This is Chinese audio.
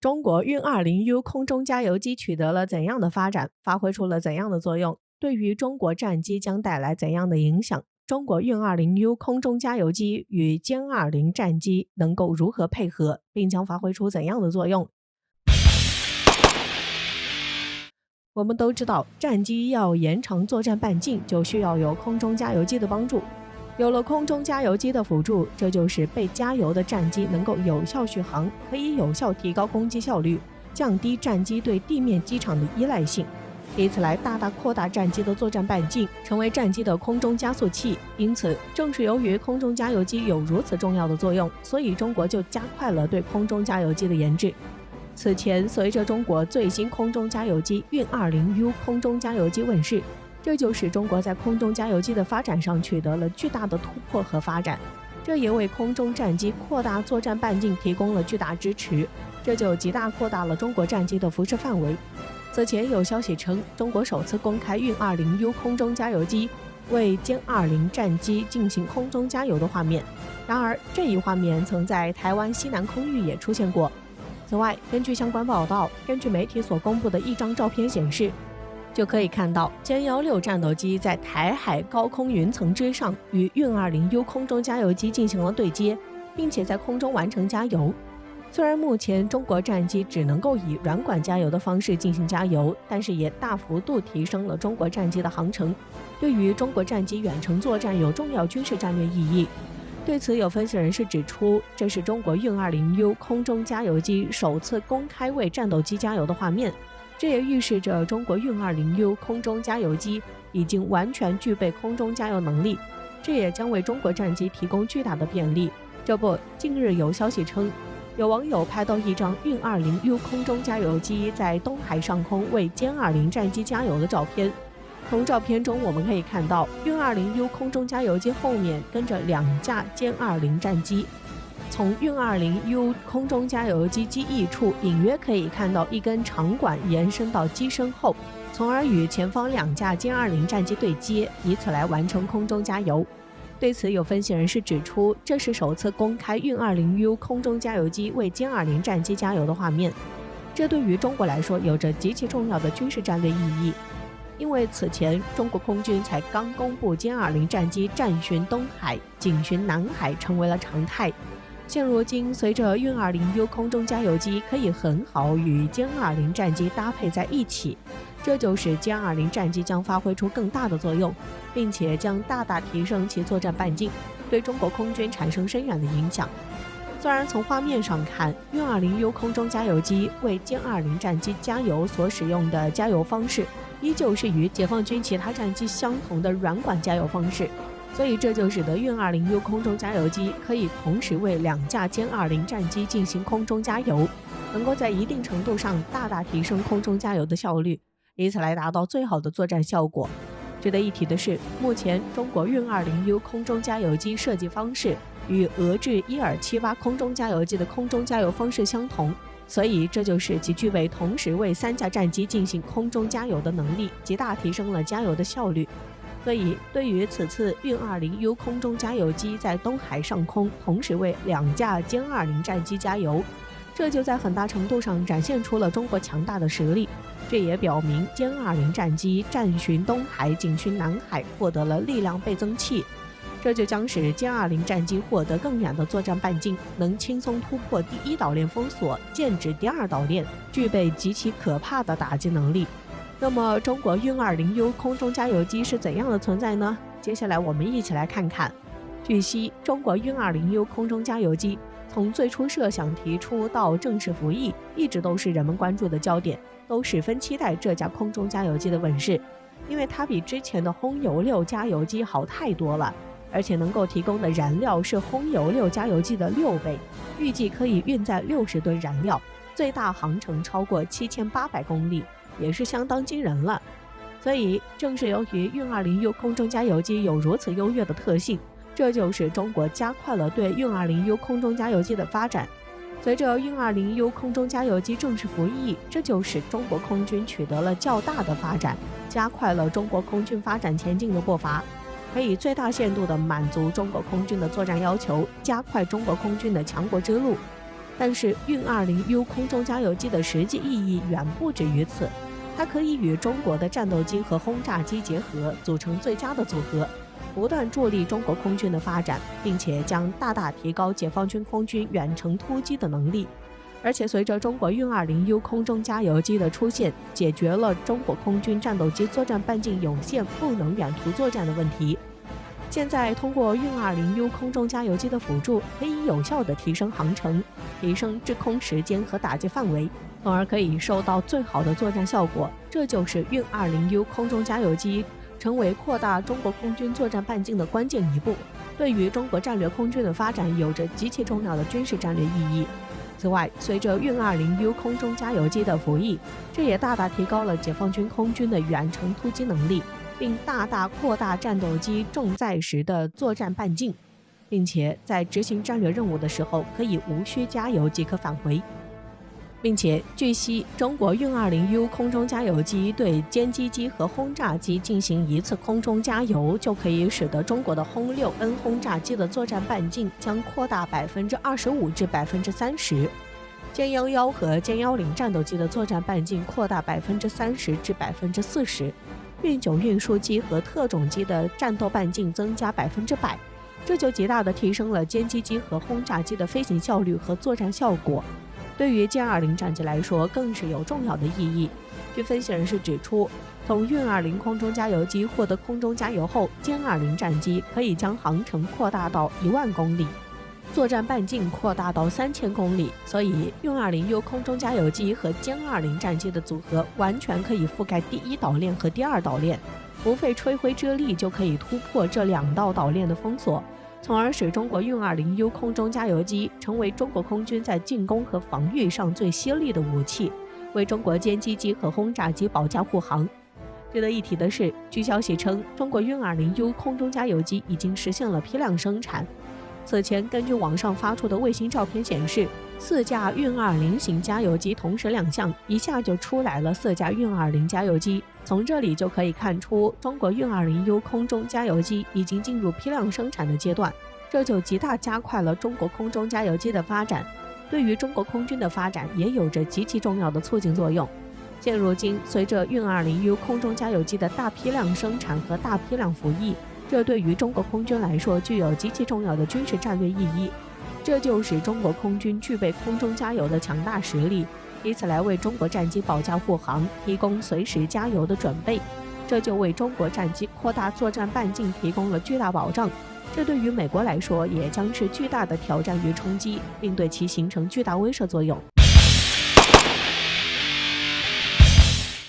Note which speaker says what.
Speaker 1: 中国运 20U 空中加油机取得了怎样的发展，发挥出了怎样的作用，对于中国战机将带来怎样的影响？中国运 20U 空中加油机与歼20战机能够如何配合，并将发挥出怎样的作用？我们都知道，战机要延长作战半径，就需要有空中加油机的帮助。有了空中加油机的辅助，这就是被加油的战机能够有效续航，可以有效提高攻击效率，降低战机对地面机场的依赖性，以此来大大扩大战机的作战半径，成为战机的空中加速器。因此，正是由于空中加油机有如此重要的作用，所以中国就加快了对空中加油机的研制。此前，随着中国最新空中加油机运 20U 空中加油机问世，这就使中国在空中加油机的发展上取得了巨大的突破和发展，这也为空中战机扩大作战半径提供了巨大支持，这就极大扩大了中国战机的辐射范围。此前有消息称，中国首次公开运 20U 空中加油机为歼20战机进行空中加油的画面，然而这一画面曾在台湾西南空域也出现过。此外，根据相关报道，根据媒体所公布的一张照片显示，就可以看到歼16战斗机在台海高空云层之上与运 20U 空中加油机进行了对接，并且在空中完成加油。虽然目前中国战机只能够以软管加油的方式进行加油，但是也大幅度提升了中国战机的航程，对于中国战机远程作战有重要军事战略意义。对此，有分析人士指出，这是中国运 20U 空中加油机首次公开为战斗机加油的画面，这也预示着中国运 20U 空中加油机已经完全具备空中加油能力，这也将为中国战机提供巨大的便利。这不，近日有消息称，有网友拍到一张运 20U 空中加油机在东海上空为歼20战机加油的照片。从照片中我们可以看到，运 20U 空中加油机后面跟着2架歼20战机。从运 20U 空中加油机机翼处隐约可以看到一根长管延伸到机身后，从而与前方2架歼20战机对接，以此来完成空中加油。对此，有分析人士指出，这是首次公开运 20U 空中加油机为歼20战机加油的画面，这对于中国来说有着极其重要的军事战略意义。因为此前中国空军才刚公布歼20战机战巡东海、警巡南海成为了常态，现如今随着运 20U 空中加油机可以很好与歼20战机搭配在一起，这就使歼20战机将发挥出更大的作用，并且将大大提升其作战半径，对中国空军产生深远的影响。虽然从画面上看，运 20U 空中加油机为歼20战机加油所使用的加油方式依旧是与解放军其他战机相同的软管加油方式，所以这就使得运 20U 空中加油机可以同时为2架歼20战机进行空中加油，能够在一定程度上大大提升空中加油的效率，以此来达到最好的作战效果。值得一提的是，目前中国运 20U 空中加油机设计方式与俄制伊尔78空中加油机的空中加油方式相同，所以这就使其具备同时为3架战机进行空中加油的能力，极大提升了加油的效率。所以对于此次运 20U 空中加油机在东海上空同时为2架歼20战机加油，这就在很大程度上展现出了中国强大的实力，这也表明歼20战机战巡东海、警巡南海获得了力量倍增器，这就将使歼20战机获得更远的作战半径，能轻松突破第1岛链封锁，剑指第2岛链，具备极其可怕的打击能力。那么中国运 20U 空中加油机是怎样的存在呢？接下来我们一起来看看。据悉，中国运 20U 空中加油机从最初设想提出到正式服役，一直都是人们关注的焦点，都十分期待这架空中加油机的问世，因为它比之前的轰油6加油机好太多了，而且能够提供的燃料是轰油6加油机的6倍，预计可以运载60吨燃料，最大航程超过7800公里，也是相当惊人了。所以正是由于运 20U 空中加油机有如此优越的特性，这就是中国加快了对运 20U 空中加油机的发展。随着运 20U 空中加油机正式服役，这就使中国空军取得了较大的发展，加快了中国空军发展前进的步伐，可以最大限度地满足中国空军的作战要求，加快中国空军的强国之路。但是运20U 空中加油机的实际意义远不止于此，它可以与中国的战斗机和轰炸机结合，组成最佳的组合，不断助力中国空军的发展，并且将大大提高解放军空军远程突击的能力。而且随着中国运20U 空中加油机的出现，解决了中国空军战斗机作战半径有限，不能远途作战的问题。现在通过运20U 空中加油机的辅助，可以有效地提升航程，提升制空时间和打击范围，从而可以收到最好的作战效果。这就是运20U 空中加油机成为扩大中国空军作战半径的关键一步，对于中国战略空军的发展有着极其重要的军事战略意义。此外，随着运20U 空中加油机的服役，这也大大提高了解放军空军的远程突击能力，并大大扩大战斗机重载时的作战半径，并且在执行战略任务的时候可以无需加油即可返回。并且据悉，中国运20U 空中加油机对歼击机和轰炸机进行一次空中加油，就可以使得中国的轰6N 轰炸机的作战半径将扩大25%至30%，歼11和歼10战斗机的作战半径扩大30%至40%，运9运输机和特种机的战斗半径增加100%，这就极大地提升了歼击机和轰炸机的飞行效率和作战效果。对于歼20战机来说更是有重要的意义。据分析人士指出，从运20空中加油机获得空中加油后，歼20战机可以将航程扩大到10000公里，作战半径扩大到3000公里，所以运20U 空中加油机和歼20战机的组合完全可以覆盖第一岛链和第二岛链，不费吹灰之力就可以突破这2道岛链的封锁，从而使中国运20U 空中加油机成为中国空军在进攻和防御上最犀利的武器，为中国歼击机和轰炸机保驾护航。值得一提的是，据消息称，中国运20U 空中加油机已经实现了批量生产。此前，根据网上发出的卫星照片显示，4架运20型加油机同时亮相，一下就出来了4架运20加油机。从这里就可以看出，中国运20U 空中加油机已经进入批量生产的阶段，这就极大加快了中国空中加油机的发展，对于中国空军的发展也有着极其重要的促进作用。现如今，随着运20U 空中加油机的大批量生产和大批量服役，这对于中国空军来说具有极其重要的军事战略意义。这就使中国空军具备空中加油的强大实力，以此来为中国战机保驾护航提供随时加油的准备，这就为中国战机扩大作战半径提供了巨大保障。这对于美国来说也将是巨大的挑战与冲击，并对其形成巨大威慑作用。